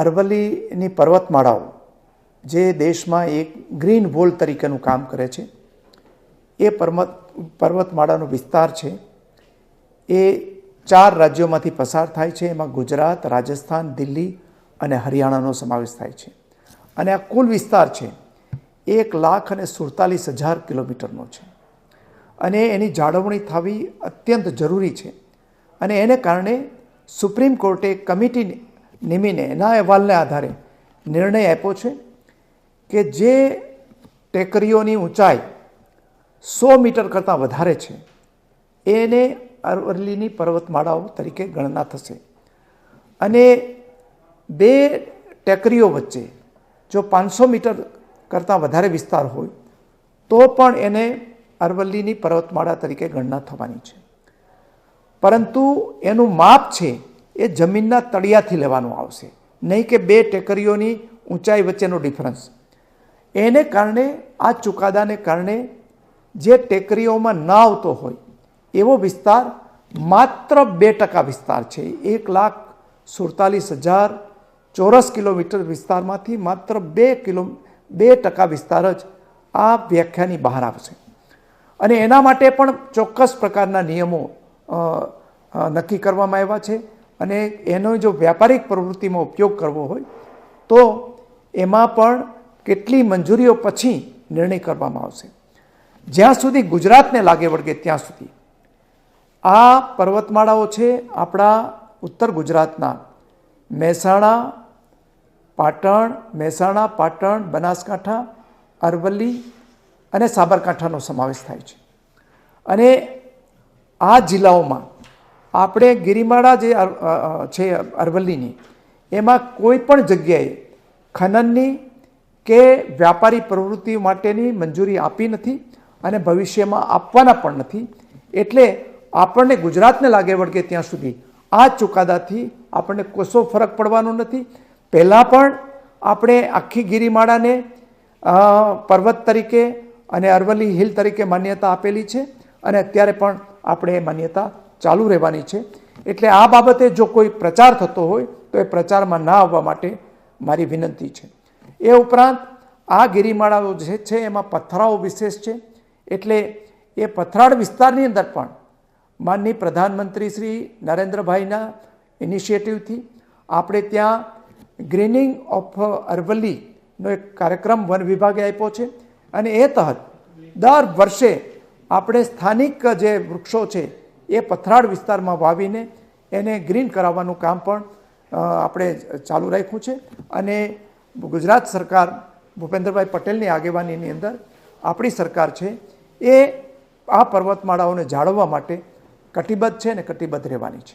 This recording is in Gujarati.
અરવલ્લીની પર્વતમાળાઓ જે દેશમાં એક ગ્રીન વોલ તરીકેનું કામ કરે છે, એ પર્વતમાળાનો વિસ્તાર છે એ 4 રાજ્યોમાંથી પસાર થાય છે. એમાં ગુજરાત, રાજસ્થાન, દિલ્હી અને હરિયાણાનો સમાવેશ થાય છે. અને આ કુલ વિસ્તાર છે 1,47,000 કિલોમીટરનો છે. અને એની જાળવણી થવી અત્યંત જરૂરી છે. અને એને કારણે સુપ્રીમ કોર્ટે એક કમિટી નિમીને એના અહેવાલને આધારે નિર્ણય આપ્યો છે કે જે ટેકરીઓની ઊંચાઈ 100 મીટર કરતાં વધારે છે એને અરવલ્લીની પર્વતમાળાઓ તરીકે ગણના થશે. અને 2 ટેકરીઓ વચ્ચે જો 500 મીટર કરતાં વધારે વિસ્તાર હોય તો પણ એને અરવલ્લીની પર્વતમાળા તરીકે ગણના થવાની છે. પરંતુ એનું માપ છે એ જમીનના તળિયાથી લેવાનું આવશે, નહીં કે 2 ટેકરીઓની ઊંચાઈ વચ્ચેનો ડિફરન્સ. એને કારણે આ ચુકાદાને કારણે જે ટેકરીઓમાં ના આવતો હોય એવો વિસ્તાર માત્ર 2% વિસ્તાર છે. 1,47,000 ચોરસ કિલોમીટર વિસ્તારમાંથી માત્ર 2% વિસ્તાર જ આ વ્યાખ્યાની બહાર આવશે. અને એના માટે પણ ચોક્કસ પ્રકારના નિયમો નક્કી કરવામાં આવ્યા છે. અને એનો જો વ્યાપારિક પ્રવૃત્તિમાં ઉપયોગ કરવો હોય તો એમાં પણ કેટલી મંજૂરીઓ પછી નિર્ણય કરવામાં આવશે. જ્યાં સુધી ગુજરાતને લાગે વળગે ત્યાં સુધી આ પર્વતમાળાઓ છે આપણા ઉત્તર ગુજરાતના મહેસાણા, પાટણ, બનાસકાંઠા, અરવલ્લી અને સાબરકાંઠાનો સમાવેશ થાય છે. અને આ જિલ્લાઓમાં આપણે ગિરિમાળા જે છે અરવલ્લીની, એમાં કોઈ પણ જગ્યાએ ખનનની કે વ્યાપારી પ્રવૃત્તિ માટેની મંજૂરી આપી નથી અને ભવિષ્યમાં આપવાના પણ નથી. એટલે આપણને ગુજરાતને લાગે વળગે ત્યાં સુધી આ ચુકાદાથી આપણને કશો ફરક પડવાનો નથી. પહેલાં પણ આપણે આખી ગિરિમાળાને પર્વત તરીકે અને અરવલ્લી હિલ તરીકે માન્યતા આપેલી છે અને અત્યારે પણ આપણે એ માન્યતા ચાલુ રહેવાની છે. એટલે આ બાબતે જો કોઈ પ્રચાર થતો હોય તો એ પ્રચારમાં ના આવવા માટે મારી વિનંતી છે. એ ઉપરાંત આ ગિરિમાળાઓ જે છે એમાં પથરાઓ વિશેષ છે. એટલે એ પથરાળ વિસ્તારની અંદર પણ માનનીય પ્રધાનમંત્રી શ્રી નરેન્દ્રભાઈના ઇનિશિયેટિવથી આપણે ત્યાં ગ્રીનિંગ ઓફ અરવલ્લીનો એક કાર્યક્રમ વન વિભાગે આપ્યો છે. અને એ તહત દર વર્ષે આપણે સ્થાનિક જે વૃક્ષો છે એ પથરાળ વિસ્તારમાં વાવીને એને ગ્રીન કરાવવાનું કામ પણ આપણે ચાલુ રાખ્યું છે. અને ગુજરાત સરકાર ભૂપેન્દ્રભાઈ પટેલની આગેવાનીની અંદર આપણી સરકાર છે એ આ પર્વતમાળાઓને જાળવવા માટે કટિબદ્ધ છે અને કટિબદ્ધ રહેવાની છે.